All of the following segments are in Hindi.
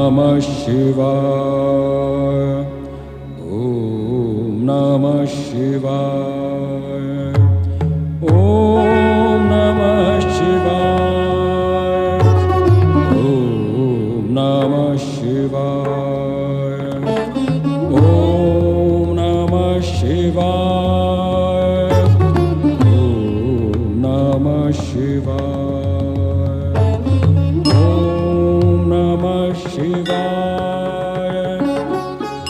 नमः शिवाय। ओम नमः शिवाय। ओम नमः शिवाय। ओम नमः शिवाय। ओम नमः शिवाय। ओम नमः शिवाय। ओम नमः शिवाय। ओम नमः शिवाय।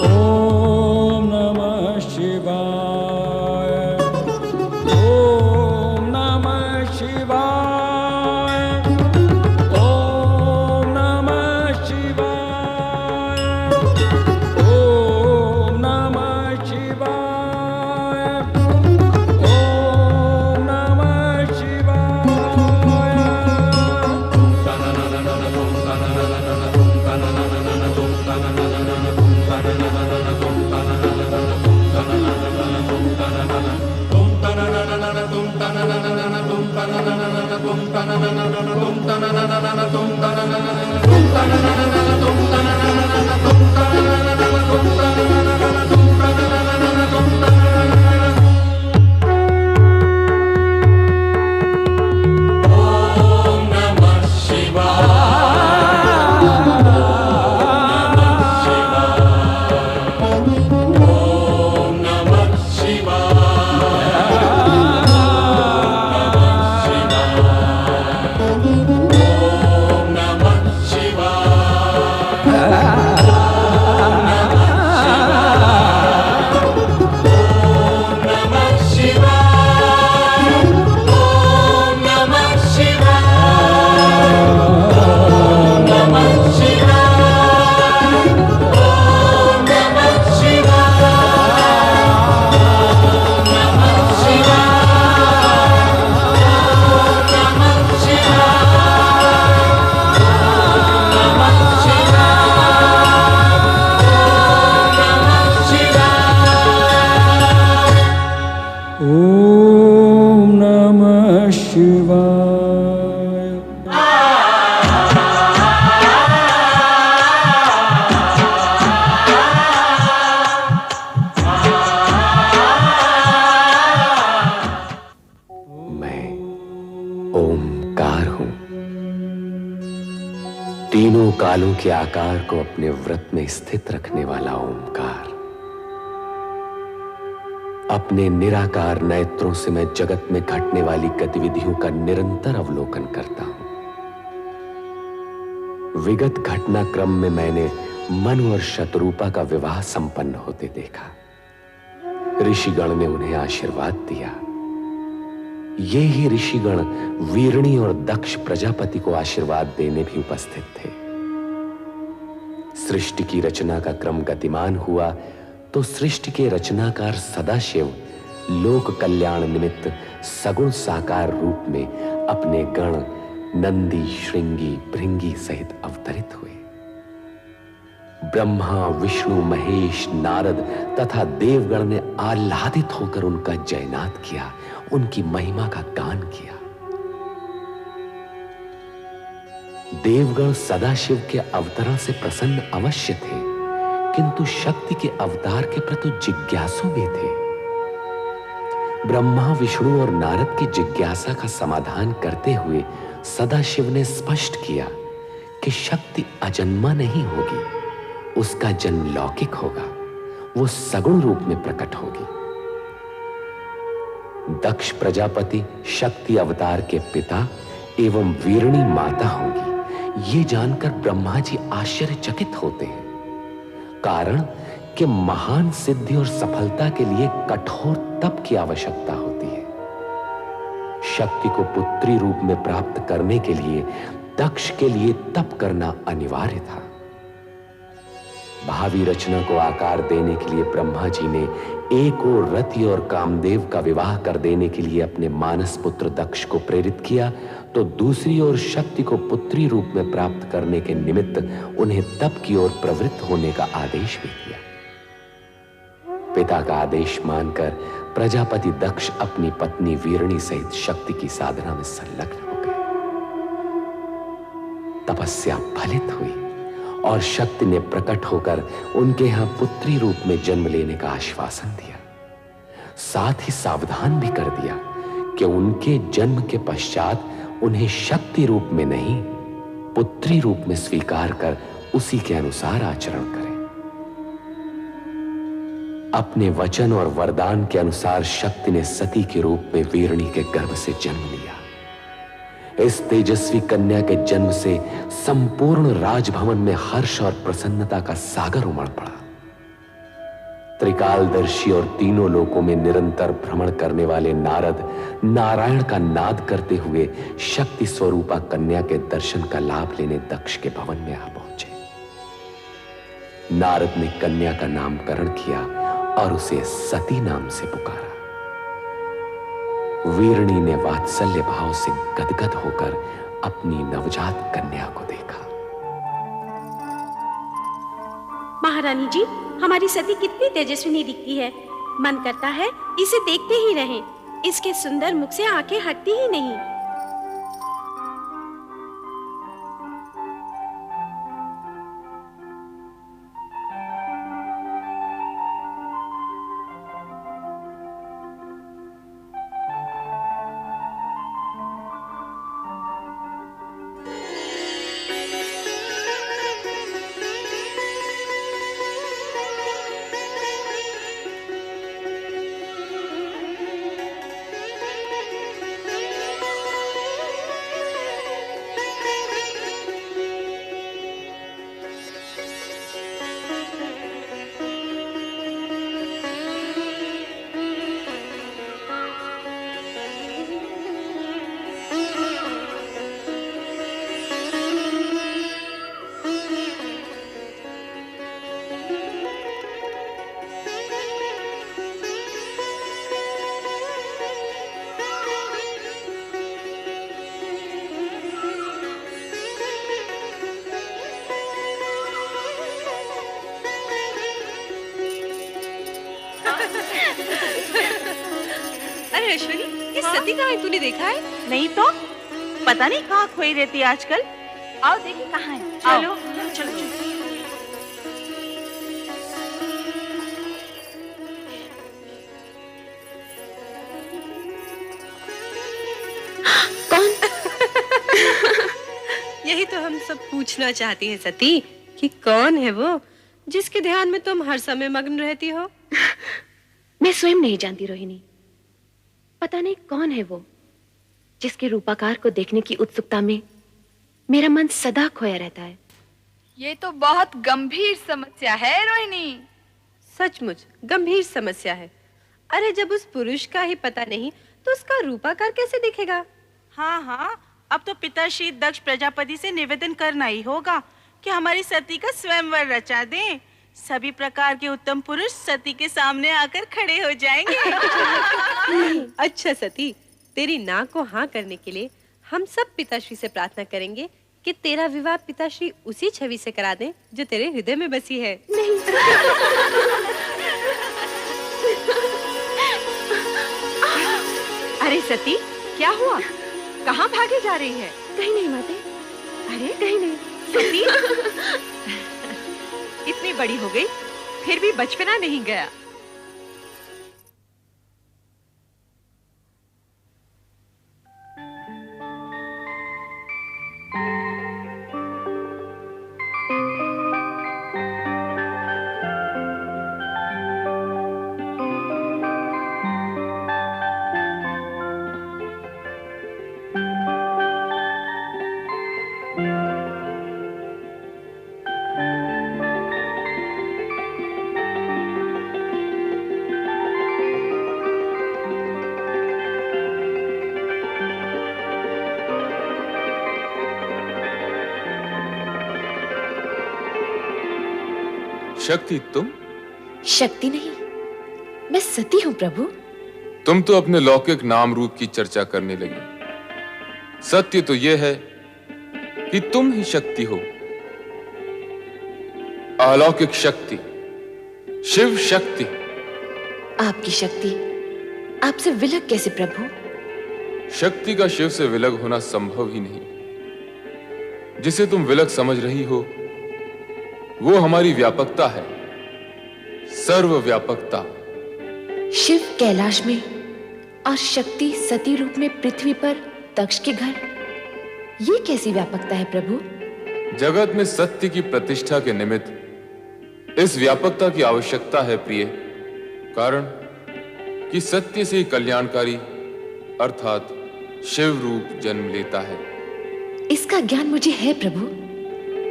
ओम नमः शिवाय। ओम नमः शिवाय। ओम नमः शिवाय। ओम नमः शिवाय। ओम नमः शिवाय। मैं ओमकार हूं, तीनों कालों के आकार को अपने व्रत में स्थित रखने वाला ओमकार। अपने निराकार नेत्रों से मैं जगत में घटने वाली गतिविधियों का निरंतर अवलोकन करता हूं। विगत घटनाक्रम में मैंने मनु और शतरूपा का विवाह संपन्न होते देखा। ऋषिगण ने उन्हें आशीर्वाद दिया। ये ही ऋषिगण वीरणी और दक्ष प्रजापति को आशीर्वाद देने भी उपस्थित थे। सृष्टि की रचना का क्रम गतिमान हुआ तो सृष्टि के रचनाकार सदाशिव लोक कल्याण निमित्त सगुण साकार रूप में अपने गण नंदी, श्रृंगी, भृंगी सहित अवतरित हुए। ब्रह्मा, विष्णु, महेश, नारद तथा देवगण ने आह्लादित होकर उनका जयनाद किया, उनकी महिमा का गान किया। देवगण सदाशिव के अवतरण से प्रसन्न अवश्य थे, किंतु शक्ति के अवतार के प्रति जिज्ञासु भी थे। ब्रह्मा, विष्णु और नारद की जिज्ञासा का समाधान करते हुए सदाशिव ने स्पष्ट किया कि शक्ति अजन्मा नहीं होगी, उसका जन्म लौकिक होगा, वो सगुण रूप में प्रकट होगी। दक्ष प्रजापति शक्ति अवतार के पिता एवं वीरणी माता होंगी, ये जानकर ब्रह्मा जी आश्चर्यचकित होते हैं। कारण कि महान सिद्धि और सफलता के लिए कठोर तप की आवश्यकता होती है। शक्ति को पुत्री रूप में प्राप्त करने के लिए दक्ष के लिए तप करना अनिवार्य था। भावी रचना को आकार देने के लिए ब्रह्मा जी ने एक ओर रति और कामदेव का विवाह कर देने के लिए अपने मानस पुत्र दक्ष को प्रेरित किया, तो दूसरी ओर शक्ति को पुत्री रूप में प्राप्त करने के निमित्त उन्हें तप की ओर प्रवृत्त होने का आदेश भी दिया। पिता का आदेश मानकर प्रजापति दक्ष अपनी पत्नी वीरणी सहित शक्ति की साधना में संलग्न हो गए। तपस्या फलित हुई और शक्ति ने प्रकट होकर उनके यहां पुत्री रूप में जन्म लेने का आश्वासन दिया। साथ ही सावधान भी कर दिया कि उनके जन्म के पश्चात उन्हें शक्ति रूप में नहीं, पुत्री रूप में स्वीकार कर उसी के अनुसार आचरण करें। अपने वचन और वरदान के अनुसार शक्ति ने सती के रूप में वीरणी के गर्भ से जन्म लिया। इस तेजस्वी कन्या के जन्म से संपूर्ण राजभवन में हर्ष और प्रसन्नता का सागर उमड़ पड़ा। त्रिकालदर्शी और तीनों लोकों में निरंतर भ्रमण करने वाले नारद नारायण का नाद करते हुए शक्ति स्वरूपा कन्या के दर्शन का लाभ लेने दक्ष के भवन में आ पहुंचे। नारद ने कन्या का नामकरण किया और उसे सती नाम से पुकारा। वीरणी ने वात्सल्य भाव से गदगद होकर अपनी नवजात कन्या को देखा। महारानी जी, हमारी सती कितनी तेजस्विनी दिखती है। मन करता है इसे देखते ही रहें। इसके सुंदर मुख से आंखें हटती ही नहीं। अरे अश्विनी, ये सती कहाँ है? तूने देखा है? नहीं तो पता नहीं कहाँ खोई रहती है आजकल। आओ देखिए कहाँ है। चलो चलो चलो। कौन? यही तो हम सब पूछना चाहती हैं सती, कि कौन है वो जिसके ध्यान में तुम हर समय मग्न रहती हो? मैं स्वयं नहीं जानती रोहिणी। पता नहीं कौन है वो जिसके रूपाकार को देखने की उत्सुकता में मेरा मन सदा खोया रहता है। ये तो बहुत गंभीर समस्या है रोहिणी। सचमुच गंभीर समस्या है। अरे जब उस पुरुष का ही पता नहीं तो उसका रूपाकार कैसे दिखेगा? हाँ हाँ, अब तो पिताश्री दक्ष प्रजापति से निवेदन करना ही होगा कि हमारी सती का स्वयंवर रचा दें। सभी प्रकार के उत्तम पुरुष सती के सामने आकर खड़े हो जाएंगे। अच्छा सती, तेरी ना को हाँ करने के लिए हम सब पिताश्री से प्रार्थना करेंगे कि तेरा विवाह पिताश्री उसी छवि से करा दें जो तेरे हृदय में बसी है। नहीं। अरे सती, क्या हुआ? कहाँ भागे जा रही है? कहीं नहीं माते। अरे कहीं नहीं। सती इतनी बड़ी हो गई फिर भी बचपना नहीं गया। शक्ति तुम? शक्ति नहीं, मैं सती हूँ प्रभु। तुम तो अपने लौकिक नाम रूप की चर्चा करने लगी। सत्य तो यह है कि तुम ही शक्ति हो, अलौकिक शक्ति, शिव शक्ति। आपकी शक्ति आपसे विलग कैसे प्रभु? शक्ति का शिव से विलग होना संभव ही नहीं। जिसे तुम विलग समझ रही हो वो हमारी व्यापकता है, सर्वव्यापकता। शिव कैलाश में और शक्ति सती रूप में पृथ्वी पर दक्ष के घर, ये कैसी व्यापकता है प्रभु? जगत में सत्य की प्रतिष्ठा के निमित्त इस व्यापकता की आवश्यकता है प्रिय, कारण कि सत्य से ही कल्याणकारी अर्थात शिव रूप जन्म लेता है। इसका ज्ञान मुझे है प्रभु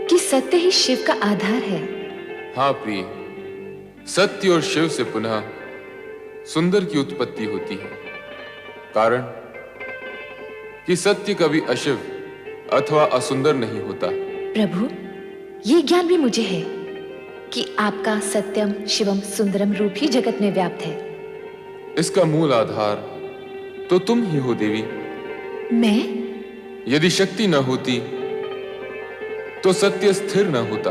कि सत्य ही शिव का आधार है। हाँ प्रिय, सत्य और शिव से पुनः सुंदर की उत्पत्ति होती है, कारण कि सत्य कभी अशिव अथवा असुंदर नहीं होता। प्रभु, ये ज्ञान भी मुझे है कि आपका सत्यम शिवम सुंदरम रूप ही जगत में व्याप्त है। इसका मूल आधार तो तुम ही हो देवी। मैं? यदि शक्ति न होती तो सत्य स्थिर न होता।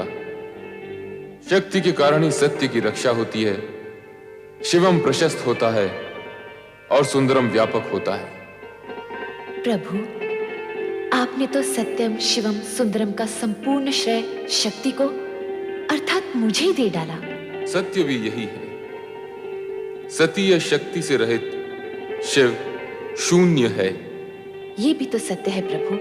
शक्ति के कारण ही सत्य की रक्षा होती है, शिवम प्रशस्त होता है और सुंदरम व्यापक होता है। प्रभु, आपने तो सत्यम शिवम सुंदरम का संपूर्ण श्रेय शक्ति को अर्थात मुझे ही दे डाला। सत्य भी यही है। सती या शक्ति से रहित शिव शून्य है। ये भी तो सत्य है प्रभु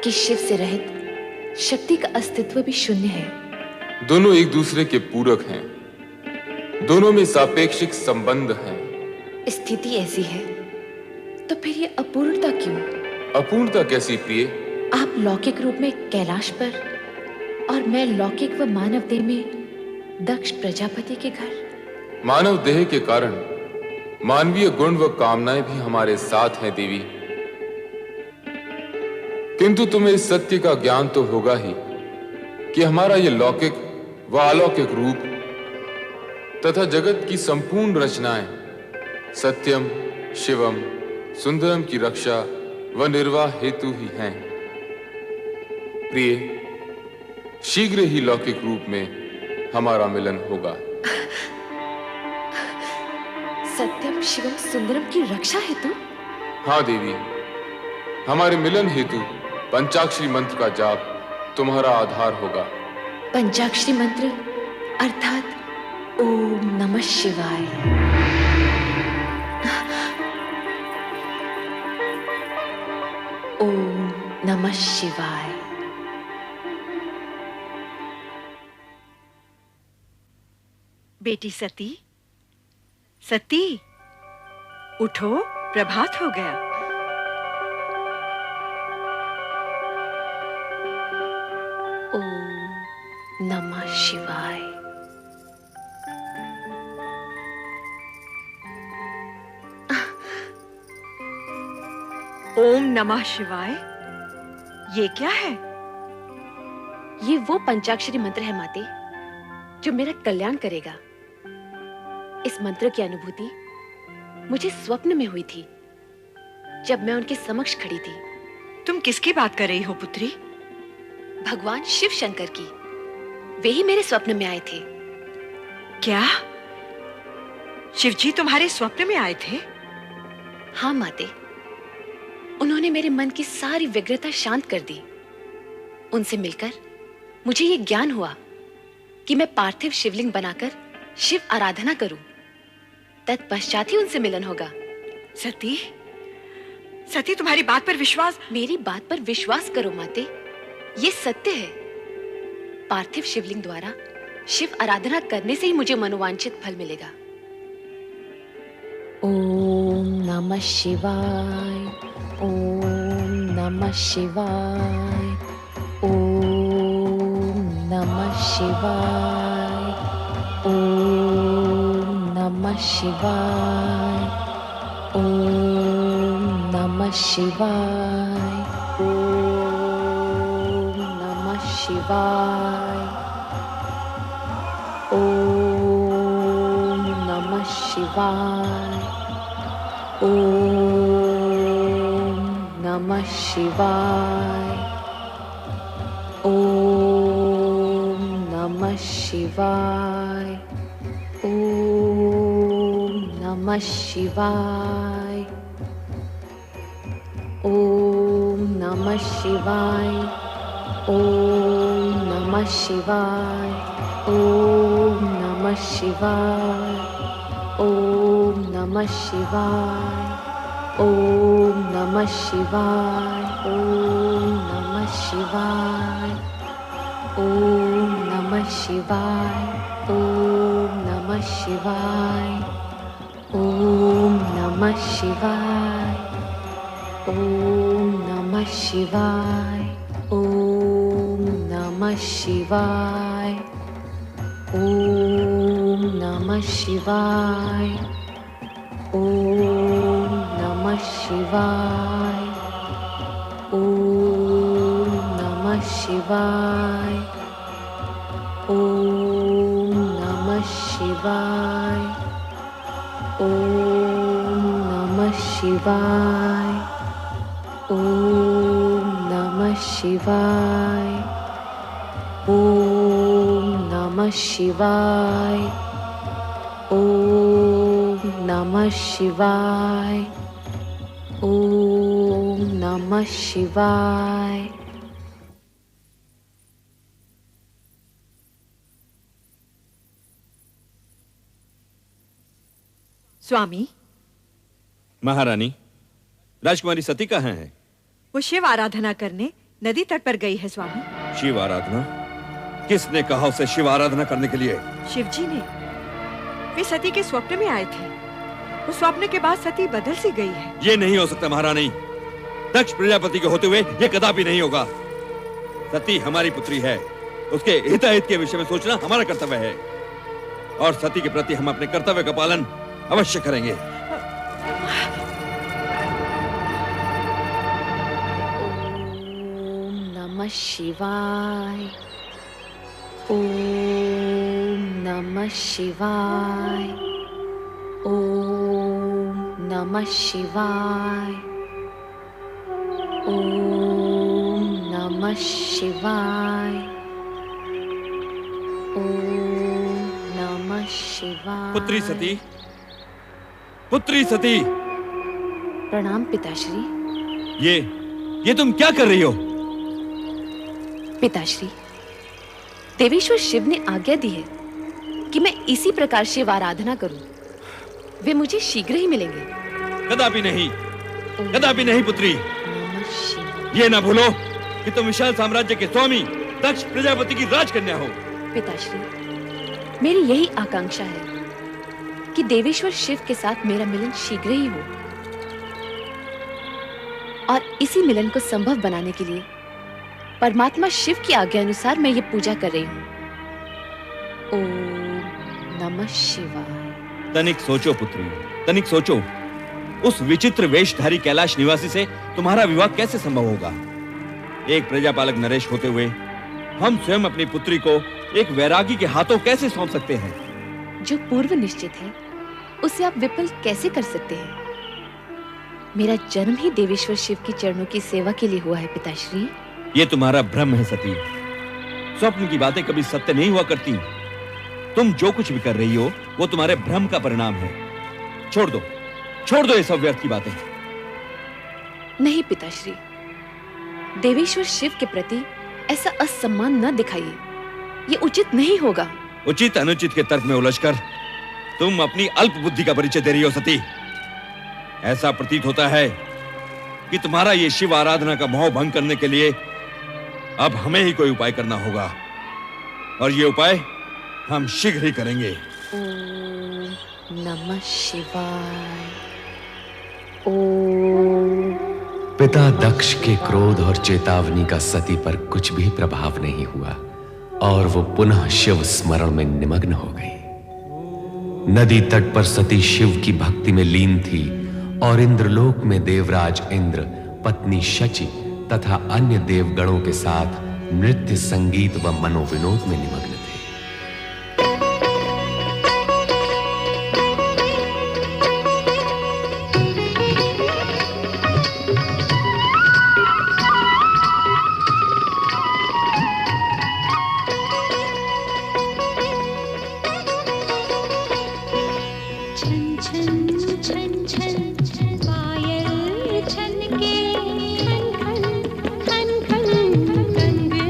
कि शिव से रहित शक्ति का अस्तित्व भी शून्य है। दोनों एक दूसरे के पूरक हैं, दोनों में सापेक्षिक संबंध हैं। स्थिति ऐसी है तो फिर ये अपूर्णता क्यों? अपूर्णता कैसी प्रिय? आप लौकिक रूप में कैलाश पर और मैं लौकिक व मानव देह में दक्ष प्रजापति के घर। मानव देह के कारण मानवीय गुण व कामनाएं भी हमारे साथ हैं देवी, किंतु तुम्हें इस सत्य का ज्ञान तो होगा ही कि हमारा यह लौकिक व अलौकिक रूप तथा जगत की संपूर्ण रचनाएं सत्यम शिवम सुंदरम की रक्षा व निर्वाह हेतु ही हैं। प्रिय, शीघ्र ही लौकिक रूप में हमारा मिलन होगा। सत्यम शिवम सुंदरम की रक्षा हेतु? हाँ देवी, हमारे मिलन हेतु पंचाक्षरी मंत्र का जाप तुम्हारा आधार होगा। पंचाक्षरी मंत्र अर्थात ओम नमः शिवाय। ओम नमः शिवाय। बेटी सती, सती उठो, प्रभात हो गया। ओम नमः शिवाय। ओम नमः शिवाय, ये क्या है? ये वो पंचाक्षरी मंत्र है माते जो मेरा कल्याण करेगा। इस मंत्र की अनुभूति मुझे स्वप्न में हुई थी जब मैं उनके समक्ष खड़ी थी। तुम किसकी बात कर रही हो पुत्री? भगवान शिव शंकर की। वे ही मेरे स्वप्न में आए थे। क्या शिवजी तुम्हारे स्वप्न में आए थे? हाँ माते, उन्होंने मेरे मन की सारी व्यग्रता शांत कर दी। उनसे मिलकर मुझे ये ज्ञान हुआ कि मैं पार्थिव शिवलिंग बनाकर शिव आराधना करूं। तत्पश्चात ही उनसे मिलन होगा। सती, सती तुम्हारी बात पर विश्वास। मेरी बात पर विश्वास करो माते, ये सत्य है। पार्थिव शिवलिंग द्वारा शिव आराधना करने से ही मुझे मनोवांछित फल मिलेगा। ओम नमः शिवाय। ओम नमः शिवाय। ओम नमः शिवाय। ओम नमः शिवाय। ओम नमः शिवाय। ओम नमः शिवाय। ओम नमः शिवाय। ओम नमः शिवाय। ओम नमः शिवाय। ओम नमः शिवाय। ओम नमः शिवाय। ओम नमः शिवाय, ओम नमः शिवाय, ओम नमः शिवाय, ओम नमः शिवाय, ओम नमः शिवाय, ओम नमः शिवाय, ओम नमः शिवाय, ओम नमः शिवाय, ओम नमः शिवाय, ओम नमः शिवाय, ओम नमः शिवाय, ओम नमः शिवाय, ओम नमः शिवाय, ओम नमः शिवाय, ओम नमः शिवाय, ओम नमः शिवाय, ओम नमः शिवाय, ओम नमः शिवाय, ओम नमः शिवाय। स्वामी, महारानी, राजकुमारी सती कहाँ है? वो शिव आराधना करने नदी तट पर गई है स्वामी। शिव आराधना? किसने कहा उसे शिव आराधना करने के लिए? शिवजी ने। वे सती के स्वप्न में आए थे। उस स्वप्न के बाद सती बदल सी गई है। ये नहीं हो सकता महारानी। दक्ष प्रजापति के होते हुए ये कदापि नहीं होगा। सती हमारी पुत्री है। उसके हिताहित के विषय में सोचना हमारा कर्तव्य है और सती के प्रति हम अपने कर्तव्य का पालन अवश्य करेंगे। ओम नमः शिवाय, ओम नमः शिवाय, ओम नमः शिवाय, ओम नमः शिवाय, ओम नमः शिवाय। पुत्री सती, पुत्री सती। प्रणाम पिताश्री। ये तुम क्या कर रही हो? पिताश्री, देवेश्वर शिव ने आज्ञा दी है कि मैं इसी प्रकार शिव आराधना करूं। वे मुझे शीघ्र ही मिलेंगे। कदापि नहीं, कदापि नहीं पुत्री। नमः शिवाय। ये ना भूलो कि तुम विशाल साम्राज्य के स्वामी दक्ष प्रजापति की राजकन्या हो। पिताश्री, मेरी यही आकांक्षा है कि देवेश्वर शिव के साथ मेरा मिलन शीघ्र ही हो और इसी मिलन को संभव बनाने के लिए परमात्मा शिव की आज्ञा अनुसार मैं ये पूजा कर रही हूँ। ओम नमः शिवाय। तनिक सोचो पुत्री, तनिक सोचो। उस विचित्र वेशधारी कैलाश निवासी से तुम्हारा विवाह कैसे संभव होगा? एक प्रजापालक नरेश होते हुए हम स्वयं अपनी पुत्री को एक वैरागी के हाथों कैसे सौंप सकते हैं? जो पूर्व निश्चित है उसे आप विफल कैसे कर सकते हैं? मेरा जन्म ही देवेश्वर शिव की चरणों की सेवा के लिए हुआ है पिताश्री। ये तुम्हारा भ्रम है सती। स्वप्न की बातें कभी सत्य नहीं हुआ करती। तुम जो कुछ भी कर रही हो वो तुम्हारे भ्रम का परिणाम है। छोड़ दो ये सब व्यर्थ की बातें। नहीं पिताश्री, देवेश्वर शिव के प्रति ऐसा असम्मान न दिखाइए। ये उचित नहीं होगा। उचित अनुचित के तर्क में उलझकर तुम अपनी अल्प बुद्धि का परिचय दे रही हो सती। ऐसा प्रतीत होता है कि तुम्हारा ये शिव आराधना का मोह भंग करने के लिए अब हमें ही कोई उपाय करना होगा और ये उपाय हम शीघ्र ही करेंगे। ओम नमः शिवाय। ओम। पिता दक्ष के क्रोध और चेतावनी का सती पर कुछ भी प्रभाव नहीं हुआ और वो पुनः शिव स्मरण में निमग्न हो गई। नदी तट पर सती शिव की भक्ति में लीन थी और इंद्रलोक में देवराज इंद्र, पत्नी शची तथा अन्य देवगणों के साथ नृत्य, संगीत व मनोविनोद में निमग्न थे। पायल छन के खन खन खन खन गंग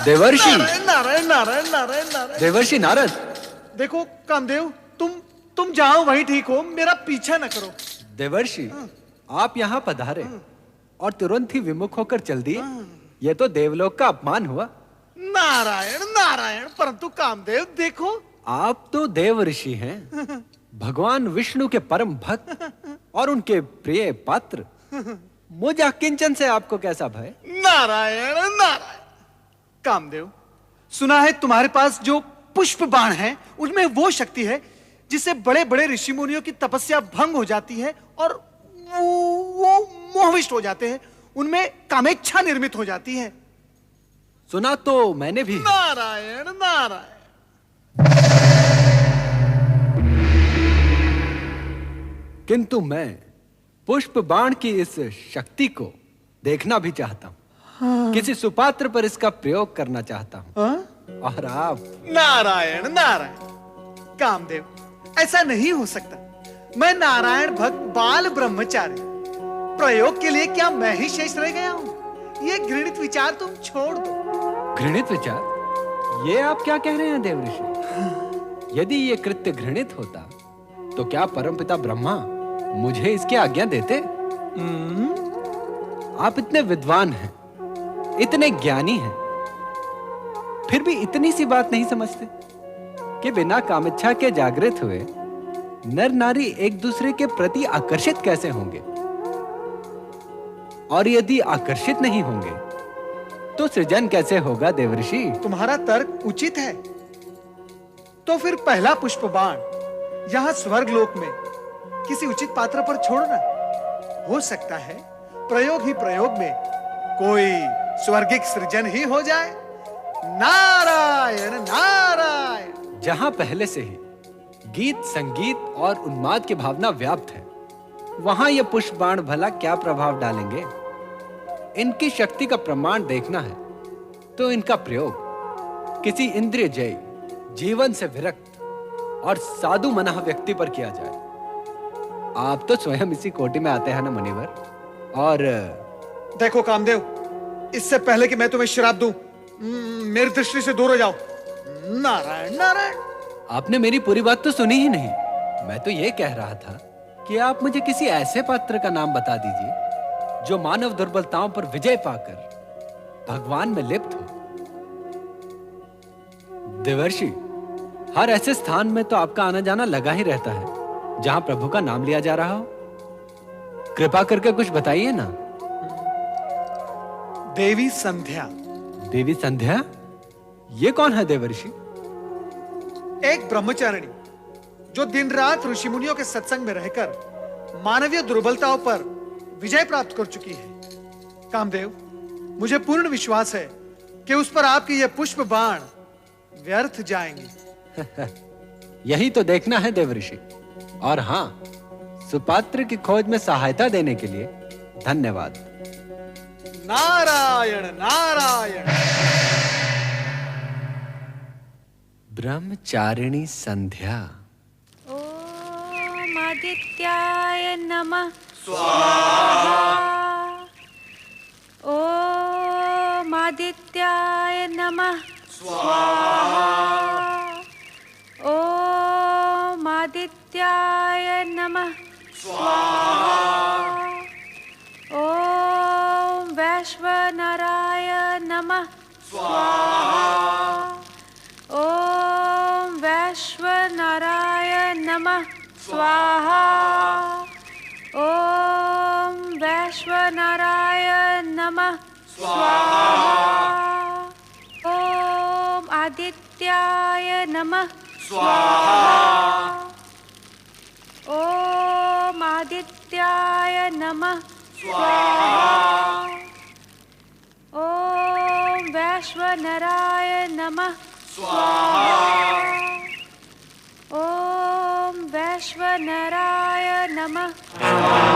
देवर्षि नारायण नारायण नारायण नारायण नारायण। देवर्षि नारद। देखो कामदेव, तुम जाओ वहीं ठीक हो, मेरा पीछा न करो। देवर्षि आप यहाँ पधारे और तुरंत ही विमुख होकर चल दिए, यह तो देवलोक का अपमान हुआ। नारायण नारायण, परंतु कामदेव देखो, आप तो देव ऋषि हैं, भगवान विष्णु के परम भक्त और उनके प्रिय पात्र। मुझ अकिंचन से आपको कैसा भय? नारायण नारायण। कामदेव, सुना है तुम्हारे पास जो पुष्प बाण है उनमें वो शक्ति है जिससे बड़े बड़े ऋषि मुनियों की तपस्या भंग हो जाती है और वो मोहविष्ट हो जाते हैं, उनमें कामेच्छा निर्मित हो जाती है। सुना तो मैंने भी। नारायण नारायण। किंतु मैं पुष्प बाण की इस शक्ति को देखना भी चाहता हूं। हाँ। किसी सुपात्र पर इसका प्रयोग करना चाहता हूं। हाँ? और आप? नारायण नारायण। कामदेव, ऐसा नहीं हो सकता। मैं नारायण भक्त बाल ब्रह्मचारी, प्रयोग के लिए क्या मैं ही शेष रह गया हूं? ये घृणित विचार तुम छोड़ दो। घृणित विचार? ये आप क्या कह रहे हैं देवऋषि? यदि ये कृत्य घृणित होता तो क्या परमपिता ब्रह्मा मुझे इसकी आज्ञा देते? आप इतने विद्वान हैं, इतने ज्ञानी हैं, फिर भी इतनी सी बात नहीं समझते कि बिना कामेच्छा के जागृत हुए नर नारी एक दूसरे के प्रति आकर्षित कैसे होंगे? और यदि आकर्षित नहीं होंगे तो सृजन कैसे होगा देवर्षि? तुम्हारा तर्क उचित है। तो फिर पहला पुष्प बाण यहां स्वर्ग लोक में किसी उचित पात्र पर छोड़ना। हो सकता है प्रयोग ही प्रयोग में कोई स्वर्गिक सृजन ही हो जाए। नारायण नारायण। जहां पहले से ही गीत संगीत और उन्माद की भावना व्याप्त है, वहां ये पुष्प बाण भला क्या प्रभाव डालेंगे? इनकी शक्ति का प्रमाण देखना है तो इनका प्रयोग किसी इंद्रिय जय, जीवन से विरक्त और साधु मना व्यक्ति पर किया जाए। आप तो स्वयं इसी कोटि में आते हैं ना मुनिवर। और देखो कामदेव, इससे पहले कि मैं तुम्हें श्राप दूं, मेरी दृष्टि से दूर हो जाओ। नारायण नारायण। आपने मेरी पूरी बात तो सुनी ही नहीं। मैं तो ये कह रहा था कि आप मुझे किसी ऐसे पात्र का नाम बता दीजिए जो मानव दुर्बलताओं पर विजय पाकर भगवान में लिप्त हो। देवर्षि, हर ऐसे स्थान में तो आपका आना जाना लगा ही रहता है जहां प्रभु का नाम लिया जा रहा हो। कृपा करके कुछ बताइए ना। देवी संध्या। देवी संध्या? ये कौन है देवर्षि? एक ब्रह्मचारिणी जो दिन रात ऋषि मुनियों के सत्संग में रहकर मानवीय दुर्बलताओं पर विजय प्राप्त कर चुकी है। कामदेव, मुझे पूर्ण विश्वास है कि उस पर आपकी ये पुष्प बाण व्यर्थ जाएंगे। यही तो देखना है देवर्षि। और हां, सुपात्र की खोज में सहायता देने के लिए धन्यवाद। नारायण नारायण। ब्रह्मचारिणी संध्या। ओम आदित्याय नमः स्वाहा। ओम आदित्याय नमः स्वाहा। ओम आदित्याय नमः स्वाहा। ओम वैश्वनराय नमः स्वाहा। ओम वैश्वनराय नमः स्वाहा। ओम वैश्वनराय नमः स्वाहा। ओम आदित्याय नमः स्वाहा। ओम आदित्याय नमः स्वाहा। ओम वैश्वनराय नमः स्वाहा। ओम वैश्वनराय नमः स्वाहा।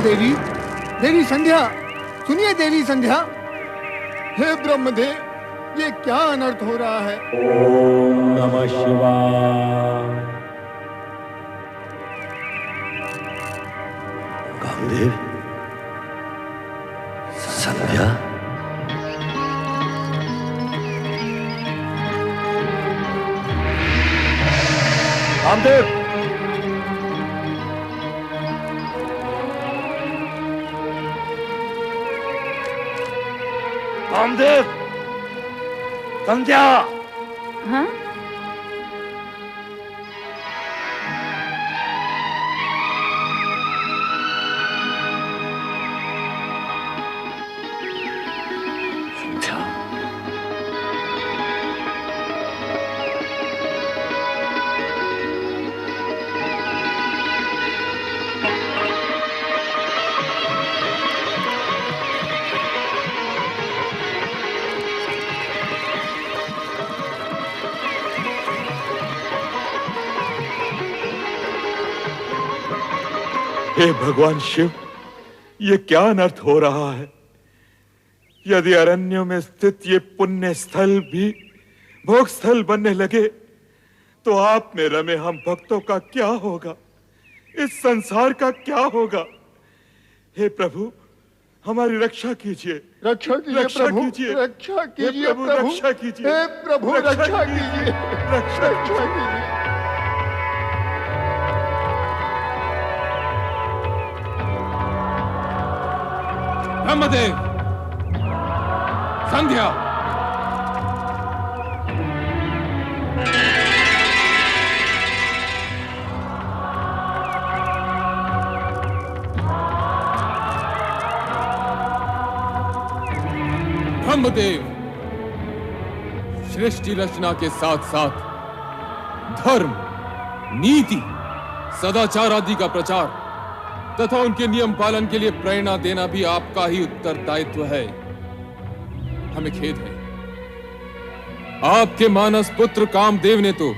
देवी, देवी संध्या, सुनिए देवी संध्या। हे ब्रह्मदेव, ये क्या अनर्थ हो रहा है? ओम नमः शिवाय। कामदेव, संध्या, कामदेव, कामदेव, संध्या। हाँ? हे भगवान शिव, ये क्या अनर्थ हो रहा है? यदि अरण्यों में स्थित ये पुण्य स्थल भी भोग स्थल बनने लगे तो आप में रमे हम भक्तों का क्या होगा? इस संसार का क्या होगा? हे प्रभु, हमारी रक्षा कीजिए। रक्षा कीजिए प्रभु, रक्षा कीजिए प्रभु, रक्षा कीजिए। हे प्रभु, रक्षा कीजिए, रक्षा कीजिए। ब्रह्मदेव, संध्या, ब्रह्मदेव, सृष्टि रचना के साथ साथ धर्म, नीति, सदाचार आदि का प्रचार तथा उनके नियम पालन के लिए प्रेरणा देना भी आपका ही उत्तरदायित्व है। हमें खेद है, आपके मानस पुत्र कामदेव ने तो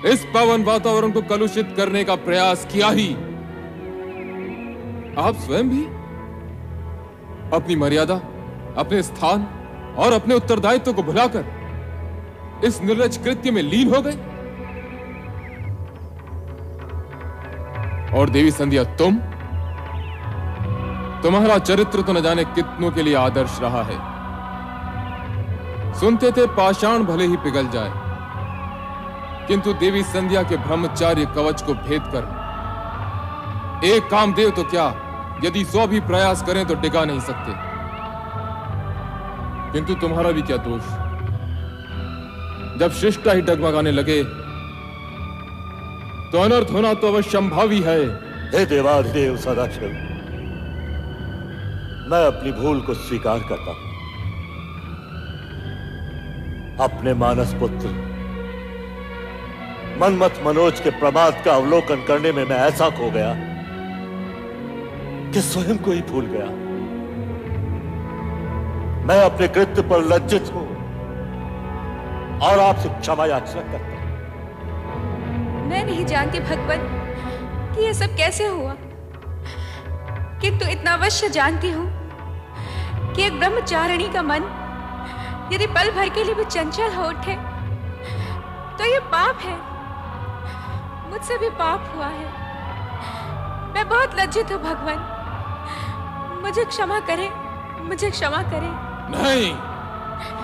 इस पावन वातावरण को कलुषित करने का प्रयास किया ही। आप स्वयं भी अपनी मर्यादा, अपने स्थान और अपने उत्तरदायित्व को भुलाकर इस निर्लज कृत्य में लीन हो गए। और देवी संध्या, तुम्हारा चरित्र तो न जाने कितनों के लिए आदर्श रहा है। सुनते थे पाषाण भले ही पिघल जाए, किंतु देवी संध्या के ब्रह्मचार्य कवच को भेद कर एक कामदेव तो क्या, यदि 100 भी प्रयास करें तो डिगा नहीं सकते। किंतु तुम्हारा भी क्या दोष? जब शिष्टा ही डगमगाने लगे तो अनर्थ होना तो अवश्यंभावी है। हे देवाधिदेव सदाशिव, मैं अपनी भूल को स्वीकार करता हूं। अपने मानस पुत्र मनमथ मनोज के प्रमाद का अवलोकन करने में मैं ऐसा खो गया कि स्वयं को ही भूल गया। मैं अपने कृत्य पर लज्जित हूं और आपसे क्षमा याचना करता हूं। मैं नहीं जानती भगवान कि यह सब कैसे हुआ, किंतु इतना अवश्य जानती हूं कि एक ब्रह्मचारिणी का मन यदि पल भर के लिए भी चंचल हो उठे तो ये पाप है। मुझसे भी पाप हुआ है। मैं बहुत लज्जित हूं भगवान, मुझे क्षमा करें, मुझे क्षमा करें। नहीं,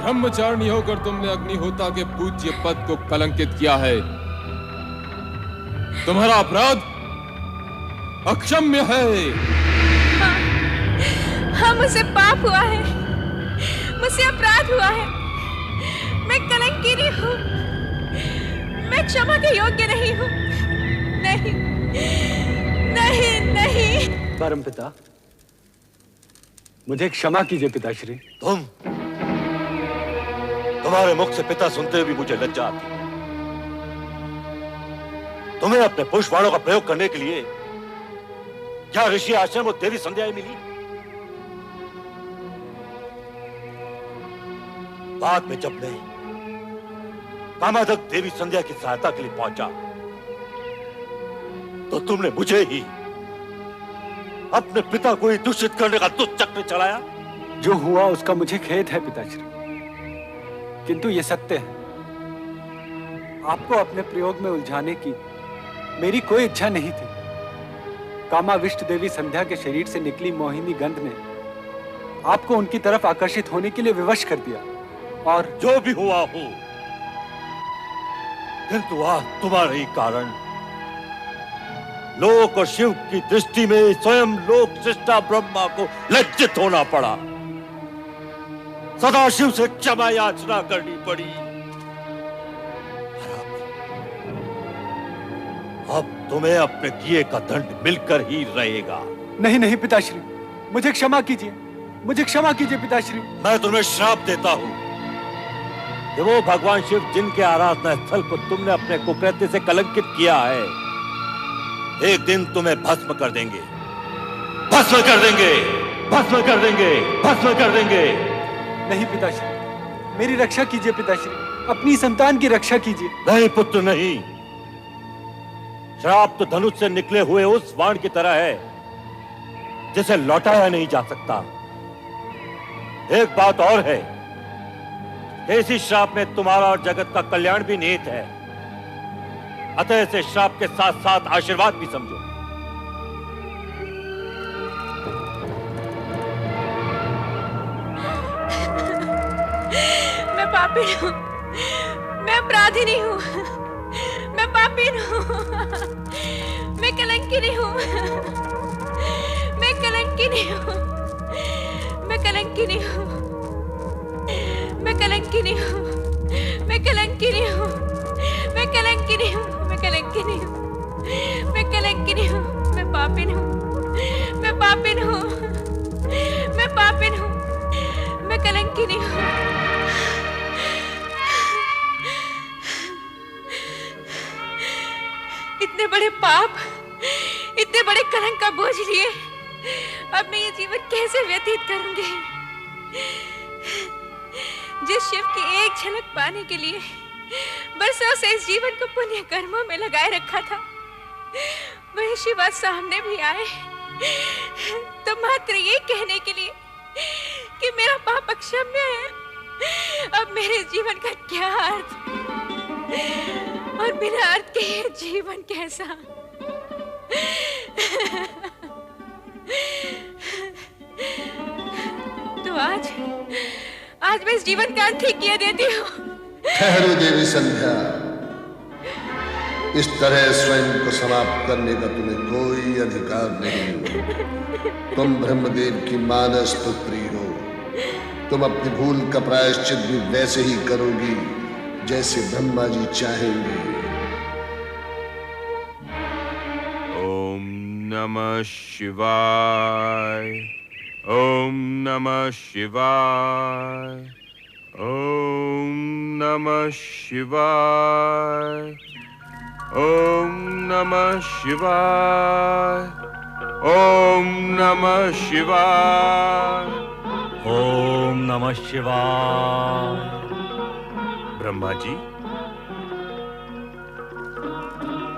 ब्रह्मचारिणी होकर तुमने अग्निहोता के पूज्य पद को कलंकित किया है। तुम्हारा अपराध अक्षम्य है। हाँ, मुझसे पाप हुआ है, मुझसे अपराध हुआ है। मैं कलंकिनी हूँ, मैं क्षमा के योग्य नहीं हूँ। नहीं, नहीं, नहीं। परमपिता, मुझे क्षमा कीजिए पिताश्री। तुम्हारे मुख से पिता सुनते हुए भी मुझे लज्जा आती है। तुम्हें अपने पुष्पबाणों का प्रयोग करने के लिए क्या ऋषि आश्रम और देवी संध्या मिली? बाद में जब मैं कामाधक देवी संध्या की सहायता के लिए पहुंचा तो तुमने मुझे ही अपने पिता को ही दूषित करने का दुष्ट चक्र चलाया? जो हुआ उसका मुझे खेद है पिताश्री, किंतु ये सत्य है। आपको अपने प्रयोग में उलझाने की मेरी कोई इच्छा नहीं थी। कामाविष्ट देवी संध्या के शरीर से निकली मोहिनी गंध ने आपको उनकी तरफ आकर्षित होने के लिए विवश कर दिया। और जो भी हुआ हो, किंतु आज तुम्हारे ही कारण लोक और शिव की दृष्टि में स्वयं लोक सृष्टा ब्रह्मा को लज्जित होना पड़ा, सदाशिव से क्षमा याचना करनी पड़ी। अब तुम्हें अपने किए का दंड मिलकर ही रहेगा। नहीं नहीं पिताश्री, मुझे क्षमा कीजिए, मुझे क्षमा कीजिए पिताश्री। मैं तुम्हें श्राप देता हूं कि वो भगवान शिव जिनके आराधना स्थल को तुमने अपने कुकृत्य से कलंकित किया है, एक दिन तुम्हें भस्म कर देंगे, भस्म कर देंगे, भस्म कर देंगे, भस्म कर देंगे। नहीं पिताश्री, मेरी रक्षा कीजिए पिताश्री, अपनी संतान की रक्षा कीजिए। नहीं पुत्र नहीं, श्राप तो धनुष से निकले हुए उस बाण की तरह है जिसे लौटाया नहीं जा सकता। एक बात और है, इसी श्राप में तुम्हारा और जगत का कल्याण भी निहित है, अतः इसे श्राप के साथ साथ आशीर्वाद भी समझो। मैं पापी हूँ, मैं अपराधी हूँ, मैं पापी हूँ, मैं कलंकिनी हूँ, मैं कलंकिनी हूँ, मैं कलंकिनी हूँ, मैं कलंकिनी हूँ, मैं कलंकिनी हूँ, मैं कलंकिनी हूँ, मैं कलंकिनी हूँ, मैं कलंकिनी हूँ, मैं पापिन हूँ, मैं पापिन हूँ, मैं पापिन हूँ, मैं कलंकिनी हूँ। इतने बड़े पाप, इतने बड़े कलंक का बोझ लिए अब मैं ये जीवन कैसे व्यतीत करूंगी? जिस शिव की एक झलक पाने के लिए बरसों से इस जीवन को पुण्य कर्मों में लगाए रखा था, वही शिव आज सामने भी आए तो मात्र ये कहने के लिए कि मेरा पाप अक्षम्य है। अब मेरे जीवन का क्या अर्थ और बिना अर्थ के ये जीवन कैसा? तो आज मैं इस जीवन का अंत ही किए देती हूँ। ठहरो देवी संध्या, इस तरह स्वयं को समाप्त करने का तुम्हें कोई अधिकार नहीं। तुम ब्रह्मदेव की मानस पुत्री हो, तुम अपनी भूल का प्रायश्चित भी वैसे ही करोगी जैसे ब्रह्मा जी चाहेंगे। ओम नमः शिवाय, ओम नमः शिवाय, ओम नमः शिवाय, ओम नमः शिवाय, ओम नमः शिवाय, ओम नमः शिवाय। ब्रह्मा जी,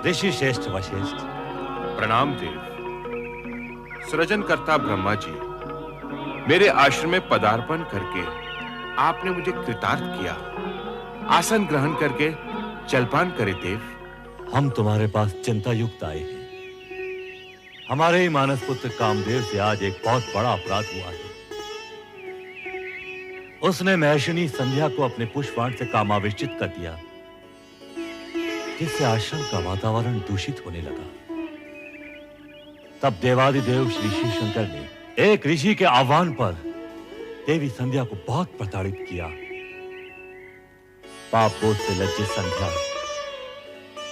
ऋषि श्रेष्ठ वशिष्ठ, प्रणाम देव। सृजनकर्ता ब्रह्मा जी, मेरे आश्रम में पदार्पण करके आपने मुझे कृतार्थ किया। आसन ग्रहण करके जलपान करे देव। हम तुम्हारे पास चिंता युक्त आए हैं। हमारे ही मानस पुत्र कामदेव से आज एक बहुत बड़ा अपराध हुआ है। उसने महर्षिनी संध्या को अपने पुष्पबाण से कामाविष्टित कर दिया, जिससे आश्रम का वातावरण दूषित होने लगा। तब देवादिदेव श्री शिव शंकर ने एक ऋषि के आह्वान पर देवी संध्या को बहुत प्रताड़ित किया। पाप बोझ से लज्जित संध्या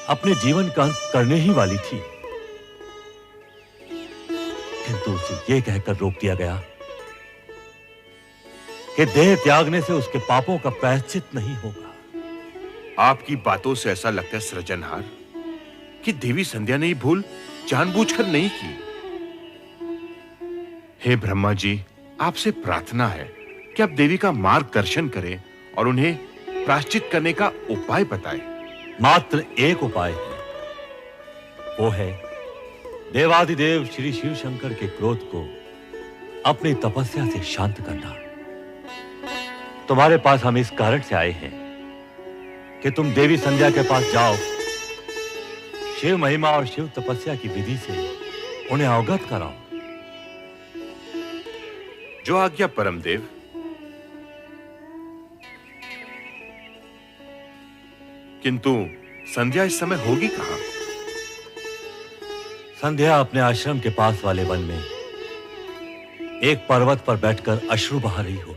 अपने जीवन का अंत करने ही वाली थी, किंतु उसे यह कहकर रोक दिया गया कि देह त्यागने से उसके पापों का प्रायश्चित नहीं होगा। आपकी बातों से ऐसा लगता है सृजनहार कि देवी संध्या ने ये भूल जानबूझकर नहीं की। हे ब्रह्मा जी, आपसे प्रार्थना है कि आप देवी का मार्गदर्शन करें और उन्हें प्रायश्चित करने का उपाय बताएं। मात्र एक उपाय है, वो है देवादिदेव श्री शिव शंकर के क्रोध को अपनी तपस्या से शांत करना। तुम्हारे पास हम इस कारण से आए हैं कि तुम देवी संध्या के पास जाओ, शिव महिमा और शिव तपस्या की विधि से उन्हें अवगत कराओ। जो आज्ञा परमदेव। किंतु संध्या इस समय होगी कहां? संध्या अपने आश्रम के पास वाले वन में एक पर्वत पर बैठकर अश्रु बहा रही होगी।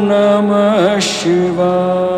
नमः शिवाय।